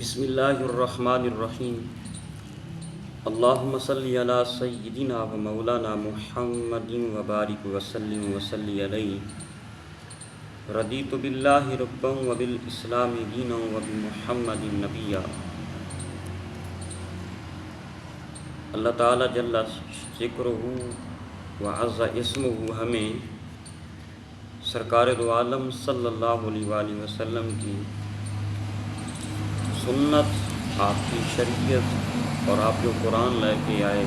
بسم اللہ الرحمن الرحیم اللہم صلی علی سیدنا و مولانا محمد و بارک وسلم وصلی علیہ رضیت باللہ ربا و بالاسلام دینا و بمحمد نبیا۔ اللہ تعالی جل ذکرہ و عز اسمہ ہمیں سرکار دو عالم صلی اللہ علیہ وآلہ وسلم کی سنت، آپ کی شریعت اور آپ جو قرآن لے کے آئے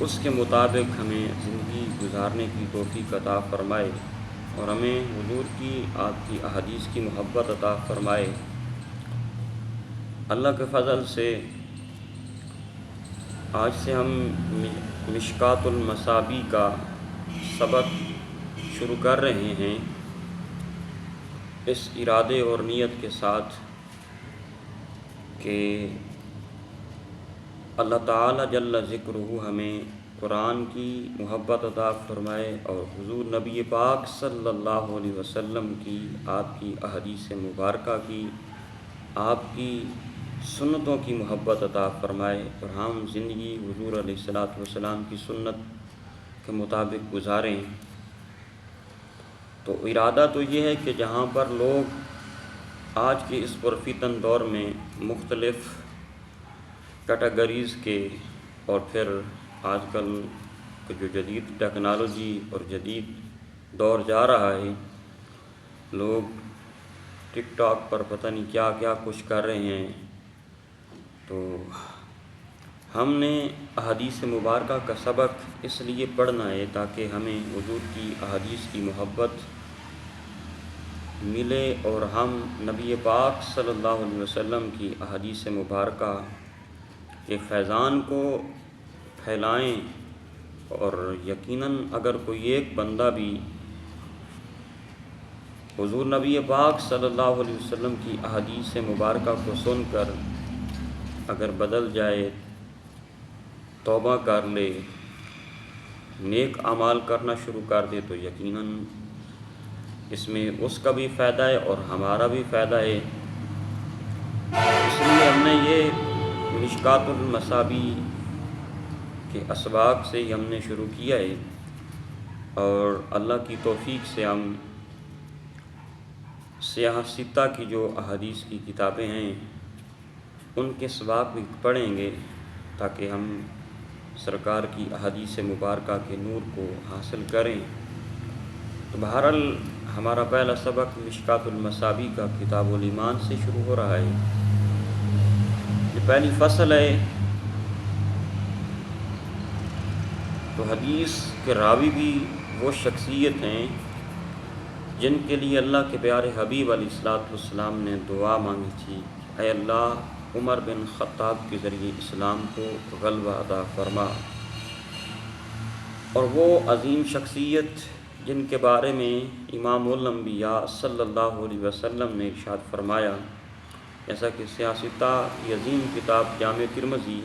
اس کے مطابق ہمیں زندگی گزارنے کی توفیق عطا فرمائے اور ہمیں حضور کی، آپ کی احادیث کی محبت عطا فرمائے۔ اللہ کے فضل سے آج سے ہم مشکات المصابیح کا سبق شروع کر رہے ہیں، اس ارادے اور نیت کے ساتھ کہ اللہ تعالی جل ذکرہ ہمیں قرآن کی محبت عطا فرمائے اور حضور نبی پاک صلی اللہ علیہ وسلم کی، آپ کی احادیث مبارکہ کی، آپ کی سنتوں کی محبت عطا فرمائے اور ہم زندگی حضور علیہ الصلوۃ والسلام کی سنت کے مطابق گزاریں۔ تو ارادہ تو یہ ہے کہ جہاں پر لوگ آج کے اس پرفتن دور میں مختلف کیٹیگریز کے اور پھر آج کل جو جدید ٹیکنالوجی اور جدید دور جا رہا ہے، لوگ ٹک ٹاک پر پتہ نہیں کیا کیا کچھ کر رہے ہیں، تو ہم نے احادیث مبارکہ کا سبق اس لیے پڑھنا ہے تاکہ ہمیں حضور کی احادیث کی محبت ملے اور ہم نبی پاک صلی اللہ علیہ وسلم کی احادیث مبارکہ کے فیضان کو پھیلائیں۔ اور یقیناً اگر کوئی ایک بندہ بھی حضور نبی پاک صلی اللہ علیہ وسلم کی احادیث مبارکہ کو سن کر اگر بدل جائے، توبہ کر لے، نیک اعمال کرنا شروع کر دے، تو یقیناً اس میں اس کا بھی فائدہ ہے اور ہمارا بھی فائدہ ہے۔ اس لیے ہم نے یہ مشکات المصابیح کے اسباق سے ہی ہم نے شروع کیا ہے اور اللہ کی توفیق سے ہم سیاہ ستہ کی جو احادیث کی کتابیں ہیں ان کے اسباق بھی پڑھیں گے تاکہ ہم سرکار کی احادیث مبارکہ کے نور کو حاصل کریں۔ تو بہرحال ہمارا پہلا سبق مشکات المصابیح کا کتاب الایمان سے شروع ہو رہا ہے۔ یہ پہلی فصل ہے۔ تو حدیث کے راوی بھی وہ شخصیت ہیں جن کے لیے اللہ کے پیارے حبیب علیہ الصلوۃ والسلام نے دعا مانگی تھی، اے اللہ عمر بن خطاب کے ذریعے اسلام کو غلبہ عطا فرما۔ اور وہ عظیم شخصیت جن کے بارے میں امام الانبیاء صلی اللہ علیہ وسلم نے ارشاد فرمایا، جیسا کہ سیاہ ستہ کی عظیم کتاب جامع ترمذی،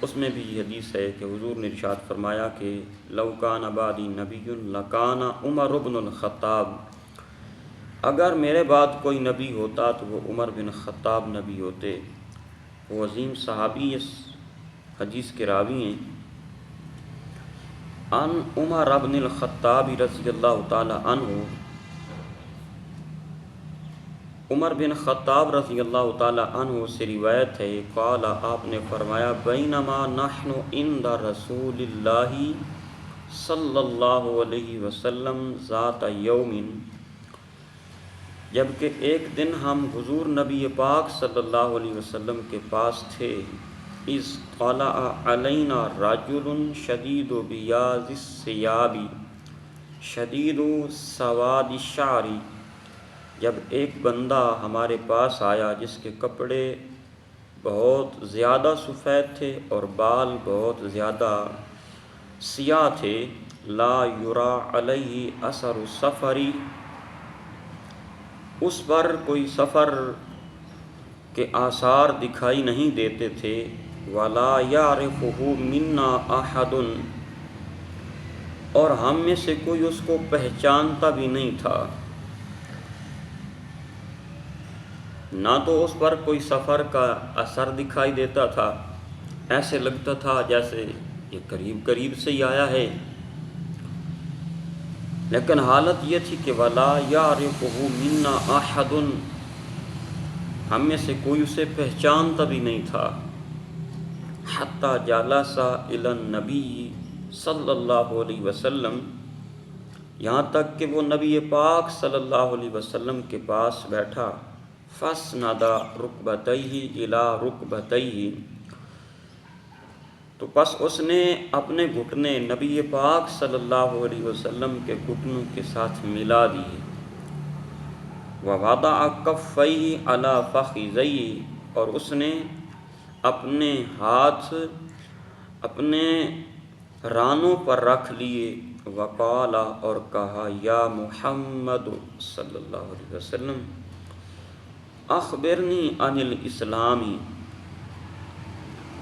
اس میں بھی یہ حدیث ہے کہ حضور نے ارشاد فرمایا کہ لو کان بعدی نبی لکان عمر بن الخطاب، اگر میرے بعد کوئی نبی ہوتا تو وہ عمر بن خطاب نبی ہوتے۔ وہ عظیم صحابی اس حدیث کے راوی ہیں۔ ان عمر بن الخطاب رضی اللہ تعالی عنہ، عمر بن خطاب رضی اللہ تعالی عنہ سے روایت ہے، قال، آپ نے فرمایا، بینما نحن عند رسول اللہ صلی اللہ علیہ وسلم ذات یوم، جبکہ ایک دن ہم حضور نبی پاک صلی اللہ علیہ وسلم کے پاس تھے، اذ طلع علینا رجل شدید بیاض الثیاب شدید سواد الشعر، جب ایک بندہ ہمارے پاس آیا جس کے کپڑے بہت زیادہ سفید تھے اور بال بہت زیادہ سیاہ تھے، لا یرا علیہ اثر السفر، اس پر کوئی سفر کے آثار دکھائی نہیں دیتے تھے، ولا یعرفہ منا احد، اور ہم میں سے کوئی اس کو پہچانتا بھی نہیں تھا۔ نہ تو اس پر کوئی سفر کا اثر دکھائی دیتا تھا، ایسے لگتا تھا جیسے یہ قریب قریب سے ہی آیا ہے، لیکن حالت یہ تھی کہ وَلَا يَعْرِفُهُ مِنَّا أَحَدٌ، ہم میں سے کوئی اسے پہچانتا بھی نہیں تھا، حَتَّى جَلَسَ إِلَى النَّبِيِّ صلی اللہ علیہ وسلم، یہاں تک کہ وہ نبی پاک صلی اللہ علیہ وسلم کے پاس بیٹھا، فَاسْنَدَ رُكْبَتَيْهِ إِلَى رُكْبَتَيْهِ، تو پس اس نے اپنے گھٹنے نبی پاک صلی اللہ علیہ وسلم کے گھٹنوں کے ساتھ ملا دیے، وَوَضَعَ كَفَّيْهِ عَلَى فَخِذَيْهِ، اور اس نے اپنے ہاتھ اپنے رانوں پر رکھ لیے، وقال، اور کہا، یا محمد صلی اللہ علیہ وسلم، اخبرنی عن الاسلام،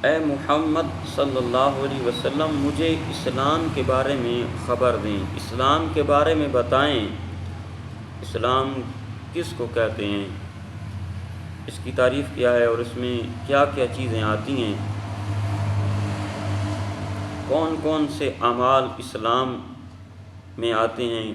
اے محمد صلی اللہ علیہ وسلم مجھے اسلام کے بارے میں خبر دیں، اسلام کے بارے میں بتائیں، اسلام کس کو کہتے ہیں، اس کی تعریف کیا ہے، اور اس میں کیا کیا چیزیں آتی ہیں، کون کون سے اعمال اسلام میں آتے ہیں۔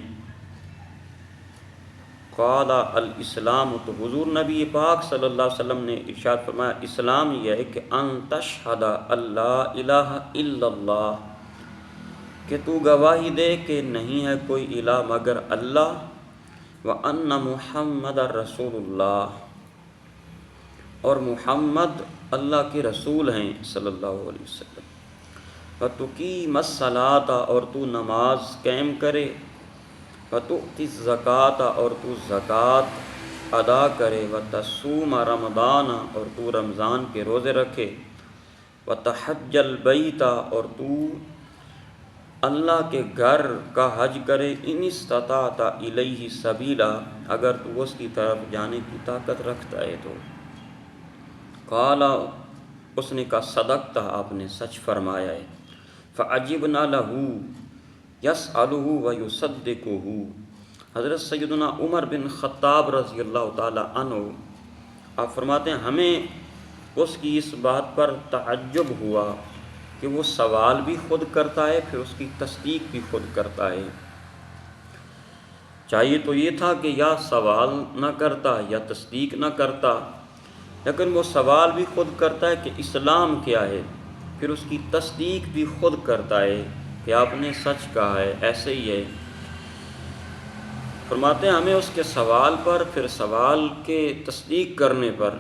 قال الاسلام، تو حضور نبی پاک صلی اللہ علیہ وسلم نے ارشاد فرمایا، اسلام یہ ہے کہ ان تشہد اللہ الہ الا اللہ، کہ تو گواہی دے کہ نہیں ہے کوئی الہ مگر اللہ، وان محمد رسول اللہ، اور محمد اللہ کے رسول ہیں صلی اللہ علیہ وسلم، وتقیم الصلاۃ، اور تو نماز قائم کرے، وتؤتی الزکوٰۃ، اور تو زکوٰۃ ادا کرے، وتصوم رمضان، اور تو رمضان کے روزے رکھے، وتحج البیت، اور تو اللہ کے گھر کا حج کرے، ان استطعت الیہ سبیلا، اگر تو اس کی طرف جانے کی طاقت رکھتا ہے تو۔ قال، اس نے کہا، صدقت، آپ نے سچ فرمایا ہے، فعجبنا لہ یسألہ ویصدقہ، حضرت سیدنا عمر بن خطاب رضی اللہ تعالی عنہ آپ فرماتے ہیں ہمیں اس کی اس بات پر تعجب ہوا کہ وہ سوال بھی خود کرتا ہے، پھر اس کی تصدیق بھی خود کرتا ہے۔ چاہیے تو یہ تھا کہ یا سوال نہ کرتا یا تصدیق نہ کرتا، لیکن وہ سوال بھی خود کرتا ہے کہ اسلام کیا ہے، پھر اس کی تصدیق بھی خود کرتا ہے کہ آپ نے سچ کہا ہے، ایسے ہی ہے۔ فرماتے ہیں ہمیں اس کے سوال پر، پھر سوال کے تصدیق کرنے پر،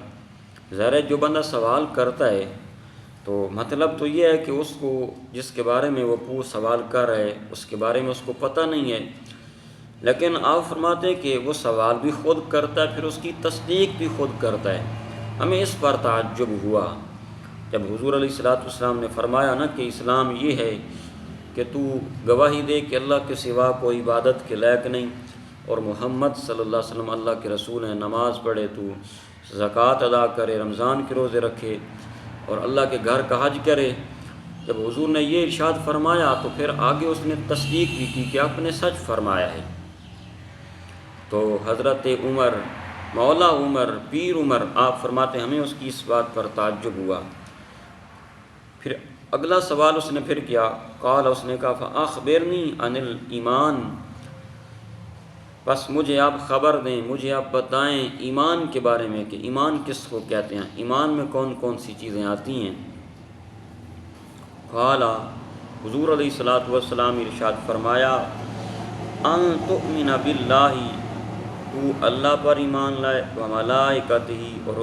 ظاہر جو بندہ سوال کرتا ہے تو مطلب تو یہ ہے کہ اس کو جس کے بارے میں وہ سوال کر رہا ہے اس کے بارے میں اس کو پتہ نہیں ہے، لیکن آپ فرماتے ہیں کہ وہ سوال بھی خود کرتا ہے، پھر اس کی تصدیق بھی خود کرتا ہے۔ ہمیں اس پر تعجب ہوا جب حضور علیہ السلام نے فرمایا نا کہ اسلام یہ ہے کہ تو گواہی دے کہ اللہ کے سوا کوئی عبادت کے لائق نہیں، اور محمد صلی اللہ علیہ وسلم اللہ کے رسول ہیں، نماز پڑھے، تو زکوٰۃ ادا کرے، رمضان کے روزے رکھے، اور اللہ کے گھر کا حج کرے۔ جب حضور نے یہ ارشاد فرمایا تو پھر آگے اس نے تصدیق بھی کی کہ آپ نے سچ فرمایا ہے۔ تو حضرت عمر، مولا عمر، پیر عمر، آپ فرماتے ہیں ہمیں اس کی اس بات پر تعجب ہوا۔ پھر اگلا سوال اس نے پھر کیا، قال، اس نے کہا، فاخبرنی عن الایمان، بس مجھے آپ خبر دیں، مجھے آپ بتائیں ایمان کے بارے میں کہ ایمان کس کو کہتے ہیں، ایمان میں کون کون سی چیزیں آتی ہیں۔ قال، حضور علیہ السلام ارشاد فرمایا، ان تؤمن باللہ، تو اللہ پر ایمان لائے، وملائکتہ، اور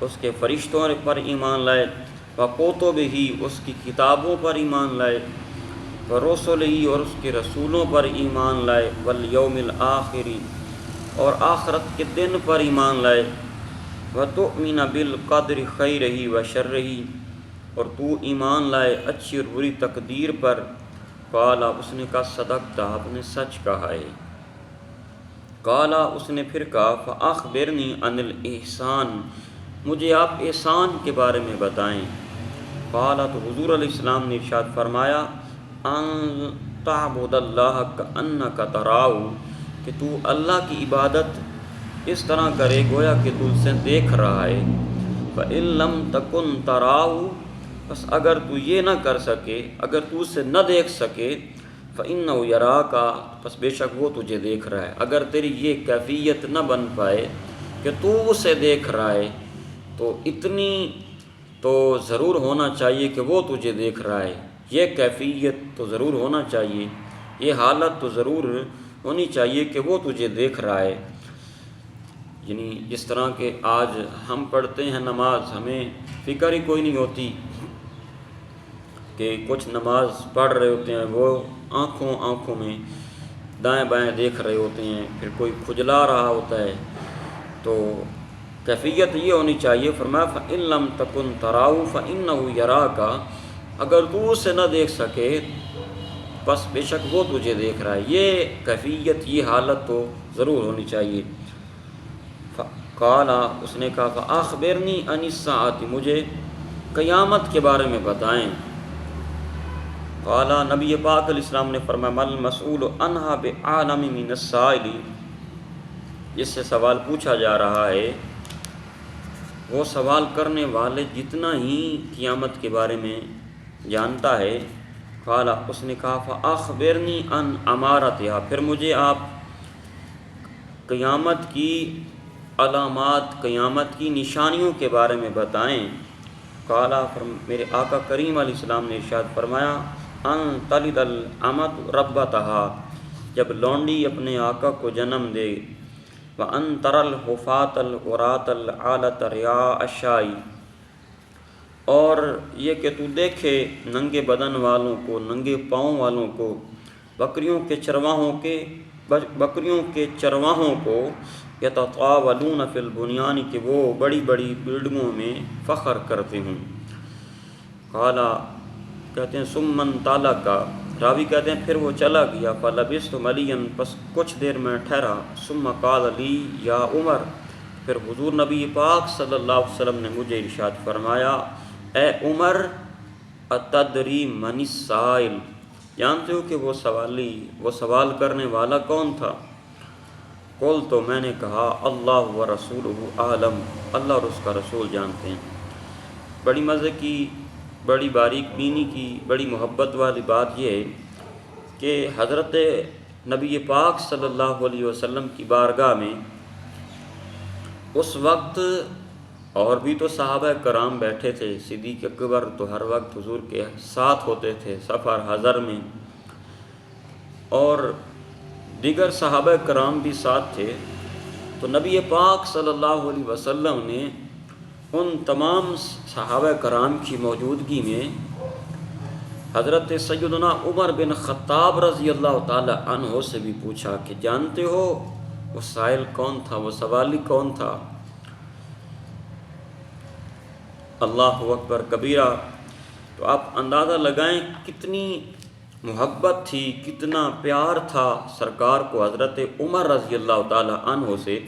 اس کے فرشتوں پر ایمان لائے، وکتبہ، اس کی کتابوں پر ایمان لائے، ورسلہ، اور اس کے رسولوں پر ایمان لائے، والیوم الآخر، اور آخرت کے دن پر ایمان لائے، وتؤمن بالقدر خیرہ وشرہ، اور تو ایمان لائے اچھی اور بری تقدیر پر۔ قال، اس نے کہا، صدقت، آپ نے سچ کہا ہے۔ قال، اس نے پھر کہا، فاخبرنی عن الاحسان، مجھے آپ احسان کے بارے میں بتائیں۔ قال، تو حضور علیہ السلام نے ارشاد فرمایا، ان تعبد اللہ کأنک تراہ، کہ تو اللہ کی عبادت اس طرح کرے گویا کہ تو اسے دیکھ رہا ہے۔ فَإِن لَمْ تَكُنْ تَرَاهُ، بس اگر تو یہ نہ کر سکے، اگر تو اسے نہ دیکھ سکے، فَإِنَّهُ يَرَاكَ، بس بے شک وہ تجھے دیکھ رہا ہے۔ اگر تیری یہ کیفیت نہ بن پائے کہ تو اسے دیکھ رہا ہے، تو اتنی تو ضرور ہونا چاہیے کہ وہ تجھے دیکھ رہا ہے، یہ کیفیت تو ضرور ہونا چاہیے، یہ حالت تو ضرور ہونی چاہیے کہ وہ تجھے دیکھ رہا ہے۔ یعنی جس طرح کہ آج ہم پڑھتے ہیں نماز، ہمیں فکر ہی کوئی نہیں ہوتی کہ کچھ نماز پڑھ رہے ہوتے ہیں، وہ آنکھوں میں دائیں بائیں دیکھ رہے ہوتے ہیں، پھر کوئی کھجلا رہا ہوتا ہے، تو کیفیت یہ ہونی چاہیے۔ فرمایا فَإِن لَمْ تَكُنْ تَرَاهُ فَإِنَّهُ يَرَاكَ، اگر تو اسے نہ دیکھ سکے بس بے شک وہ تجھے دیکھ رہا ہے، یہ کیفیت، یہ حالت تو ضرور ہونی چاہیے۔ قال، اس نے کہا فَأَخْبِرْنِي عَنِ السَّاعَةِ، مجھے قیامت کے بارے میں بتائیں۔ قال، نبی پاک علیہ السلام نے فرمایا مَا الْمَسْئُولُ عَنْهَا بِأَعْلَمَ مِنَ السَّائِلِ، جس سے سوال پوچھا جا رہا ہے وہ سوال کرنے والے جتنا ہی قیامت کے بارے میں جانتا ہے۔ قال، اس نے کہا فَأَخْبِرْنِي عَنْ أَمَارَتِهَا، پھر مجھے آپ قیامت کی علامات، قیامت کی نشانیوں کے بارے میں بتائیں۔ قال، میرے آقا کریم علیہ السلام نے ارشاد فرمایا ان تلد الامۃ ربتها، جب لونڈی اپنے آقا کو جنم دے، وان ترى الحفاة العراة العالة رعاء الشاء، اور یہ کہ تو دیکھے ننگے بدن والوں کو، ننگے پاؤں والوں کو، بکریوں کے چرواہوں کو، یتطاولون فی البنیان، کہ وہ بڑی بڑی بلڈنگوں میں فخر کرتے ہوں۔ قال، کہتے ہیں ثم انطلق، راوی کہتے ہیں پھر وہ چلا گیا، فلبثت ملیا، پس کچھ دیر میں ٹھہرا، ثم قال لی یا عمر، پھر حضور نبی پاک صلی اللہ علیہ وسلم نے مجھے ارشاد فرمایا اے عمر، اتدری من السائل، جانتے ہو کہ وہ سوال کرنے والا کون تھا؟ قل، تو میں نے کہا اللہ و رسولہ اعلم، اللہ اور اس کا رسول جانتے ہیں۔ بڑی مزے کی، بڑی باریک بینی کی، بڑی محبت والی بات یہ ہے کہ حضرت نبی پاک صلی اللہ علیہ وسلم کی بارگاہ میں اس وقت اور بھی تو صحابہ کرام بیٹھے تھے، صدیق اکبر تو ہر وقت حضور کے ساتھ ہوتے تھے سفر حضر میں، اور دیگر صحابہ کرام بھی ساتھ تھے، تو نبی پاک صلی اللہ علیہ وسلم نے ان تمام صحابہ کرام کی موجودگی میں حضرت سیدنا عمر بن خطاب رضی اللہ تعالی عنہ سے بھی پوچھا کہ جانتے ہو وہ سائل کون تھا، وہ سوالی کون تھا؟ اللہ اکبر کبیرہ۔ تو آپ اندازہ لگائیں کتنی محبت تھی، کتنا پیار تھا سرکار کو حضرت عمر رضی اللہ تعالی عنہ سے،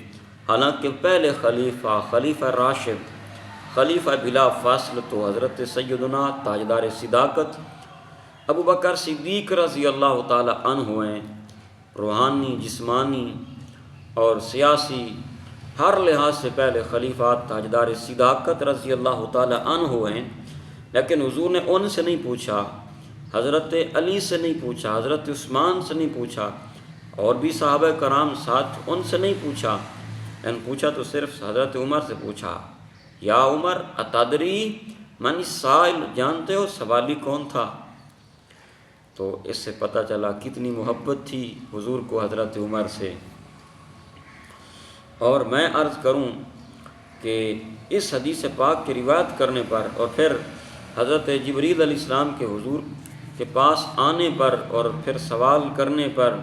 حالانکہ پہلے خلیفہ راشد، خلیفہ بلا فاصل تو حضرت سیدنا تاجدار صداقت ابو بکر صدیق رضی اللہ تعالی عنہ ہیں، روحانی، جسمانی اور سیاسی ہر لحاظ سے پہلے خلیفہ تاجدار صداقت رضی اللہ تعالی عنہ ہیں، لیکن حضور نے ان سے نہیں پوچھا، حضرت علی سے نہیں پوچھا، حضرت عثمان سے نہیں پوچھا، اور بھی صحابہ کرام ساتھ، ان سے نہیں پوچھا، لیکن پوچھا تو صرف حضرت عمر سے پوچھا یا عمر اتدری من السائل، جانتے ہو سوالی کون تھا؟ تو اس سے پتہ چلا کتنی محبت تھی حضور کو حضرت عمر سے۔ اور میں عرض کروں کہ اس حدیث پاک کی روایت کرنے پر اور پھر حضرت جبریل علیہ السلام کے حضور کے پاس آنے پر اور پھر سوال کرنے پر،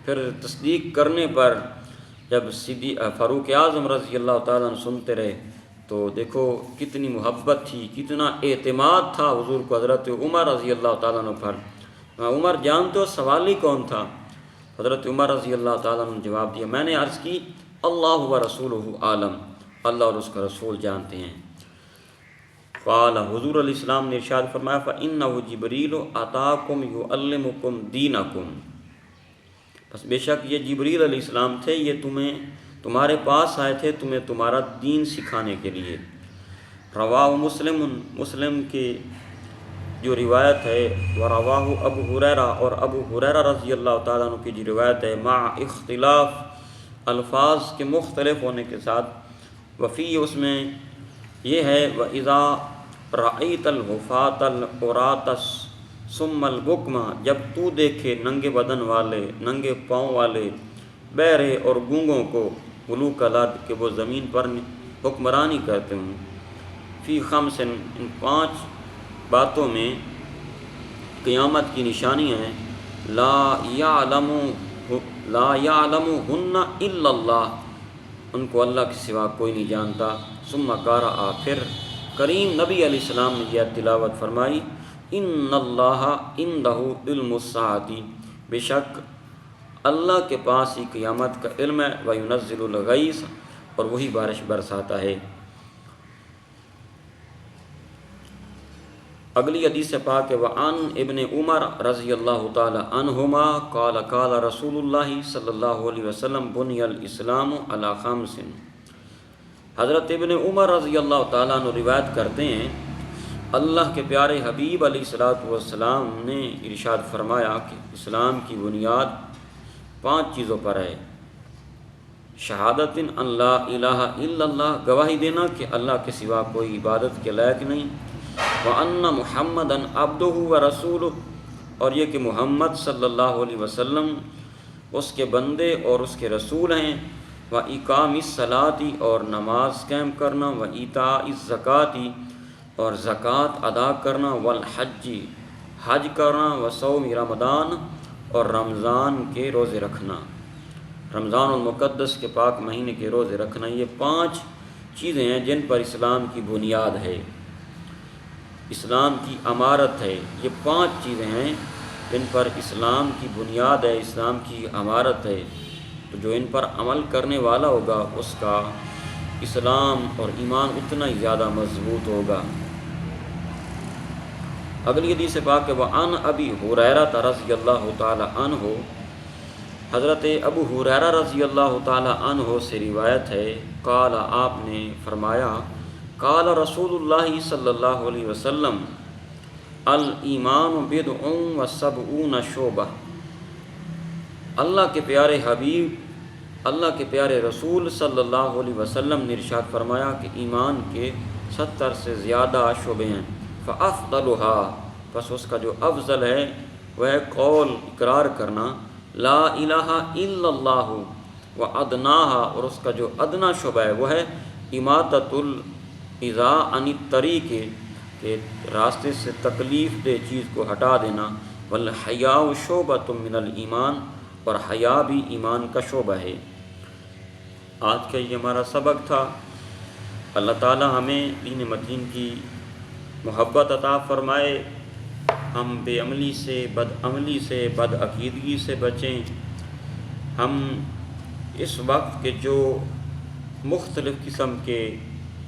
پھر تصدیق کرنے پر، جب فاروق اعظم رضی اللہ تعالیٰ عنہ سنتے رہے تو دیکھو کتنی محبت تھی، کتنا اعتماد تھا حضور کو حضرت عمر رضی اللہ تعالیٰ عنہ پر۔ عمر جانتے ہو سوالی کون تھا؟ حضرت عمر رضی اللہ تعالیٰ عنہ نے جواب دیا، میں نے عرض کی اللہ و رسولہ عالم، اللہ اور اس کا رسول جانتے ہیں۔ قال، حضور علیہ السلام نے ارشاد فرمایا فَإِنَّهُ جِبْرِيلُ أَتَاكُمْ يُعَلِّمُكُمْ دِينَكُمْ، بس بے شک یہ جبریل علیہ السلام تھے، یہ تمہارے پاس آئے تھے تمہیں تمہارا دین سکھانے کے لیے۔ رواہ مسلم کی جو روایت ہے، ورواہ ابو ہریرہ، اور ابو ہریرہ رضی اللہ تعالیٰ عنہ کی جو روایت ہے، مع اختلاف الفاظ کے مختلف ہونے کے ساتھ، وفی اس میں یہ ہے، وَإِذَا رَأَيْتَ الْحُفَاةَ الْعُرَاةَ ثُمَّ الْبُكْمَ، جب تو دیکھے ننگے بدن والے، ننگے پاؤں والے، بہرے اور گونگوں کو، ملوک الارض کہ وہ زمین پر حکمرانی کرتے ہوں، فی خمس، ان 5 باتوں میں قیامت کی نشانی ہے، لا یعلمہن الا اللہ، ان کو اللہ کے سوا کوئی نہیں جانتا۔ ثم قرأ، پھر کریم نبی علیہ السلام نے یہ تلاوت فرمائی، ان اللہ عندہ علم الساعۃ، بے شک اللہ کے پاس ہی قیامت کا علم ہے، وینزل الغیث، اور وہی بارش برساتا ہے۔ اگلی حدیث پاک ہے، وعن ابن عمر رضی اللہ تعالی عنہما قال قال رسول اللہ صلی اللہ علیہ وسلم بنی الاسلام علی خمس۔ حضرت ابن عمر رضی اللہ تعالیٰ عنہ روایت کرتے ہیں، اللہ کے پیارے حبیب علیہ الصلوۃ والسلام نے ارشاد فرمایا کہ اسلام کی بنیاد 5 چیزوں پر ہے۔ شہادت ان لا الہ الا اللہ، گواہی دینا کہ اللہ کے سوا کوئی عبادت کے لائق نہیں، وَأَنَّ مُحَمَّدًا عَبْدُهُ وَرَسُولُهُ، اور یہ کہ محمد صلی اللہ علیہ وسلم اس کے بندے اور اس کے رسول ہیں، وَإِقَامِ الصَّلَاةِ، اور نماز قائم کرنا، وَإِيتَاءِ الزَّكَاةِ، اور زکوٰۃ ادا کرنا، وَالْحَجِّ، حج کرنا، وَصَوْمِ رمضان، اور رمضان کے روزے رکھنا، رمضان المقدس کے پاک مہینے کے روزے رکھنا۔ یہ 5 چیزیں ہیں جن پر اسلام کی بنیاد ہے، اسلام کی عمارت ہے۔ یہ 5 چیزیں ہیں جن پر اسلام کی بنیاد ہے، اسلام کی عمارت ہے۔ تو جو ان پر عمل کرنے والا ہوگا اس کا اسلام اور ایمان اتنا ہی زیادہ مضبوط ہوگا۔ اگلی حدیث پاک ہے، وعن ابی ہریرہ رضی اللہ تعالی عنہ، حضرت ابو ہریرہ رضی اللہ تعالی عنہ سے روایت ہے، قال، آپ نے فرمایا، قال رسول اللہ صلی اللہ علیہ وسلم، الایمان بضع وسبعون شعبہ، اللہ کے پیارے حبیب، اللہ کے پیارے رسول صلی اللہ علیہ وسلم نے ارشاد فرمایا کہ ایمان کے 70 سے زیادہ شعبے ہیں، فافضلها، پس اس کا جو افضل ہے وہ ہے قول، اقرار کرنا، لا الہ الا اللہ، وادناها، اور اس کا جو ادنا شعبہ ہے وہ ہے اماطۃ الاذى عن الطریق، کہ راستے سے تکلیف دہ چیز کو ہٹا دینا، والحیاء شعبۃ من الایمان، اور حیا بھی ایمان کا شعبہ ہے۔ آج کا یہ ہمارا سبق تھا۔ اللہ تعالی ہمیں دین متین کی محبت عطا فرمائے، ہم بے عملی سے، بد عملی سے، بد عقیدگی سے بچیں۔ ہم اس وقت کے جو مختلف قسم کے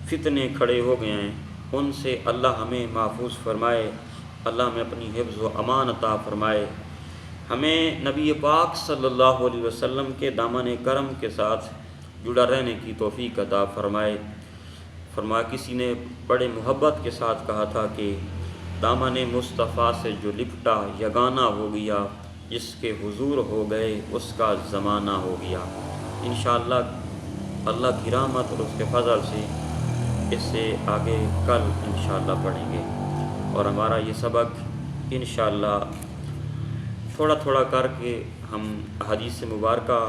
فتنے کھڑے ہو گئے ہیں ان سے اللہ ہمیں محفوظ فرمائے، اللہ ہمیں اپنی حفظ و امان عطا فرمائے، ہمیں نبی پاک صلی اللہ علیہ وسلم کے دامن کرم کے ساتھ جڑا رہنے کی توفیق عطا فرمائے۔ کسی نے بڑے محبت کے ساتھ کہا تھا کہ دامن مصطفیٰ سے جو لپٹا یگانہ ہو گیا، جس کے حضور ہو گئے اس کا زمانہ ہو گیا۔ انشاءاللہ اللہ کی رحمت اور اس کے فضل سے اس سے آگے کل انشاءاللہ پڑھیں گے، اور ہمارا یہ سبق انشاءاللہ تھوڑا تھوڑا کر کے ہم احادیث مبارکہ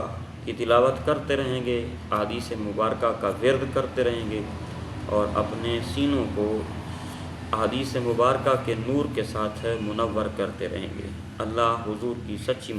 کی تلاوت کرتے رہیں گے، احادیث مبارکہ کا ورد کرتے رہیں گے، اور اپنے سینوں کو احادیث مبارکہ کے نور کے ساتھ منور کرتے رہیں گے۔ اللہ حضور کی سچی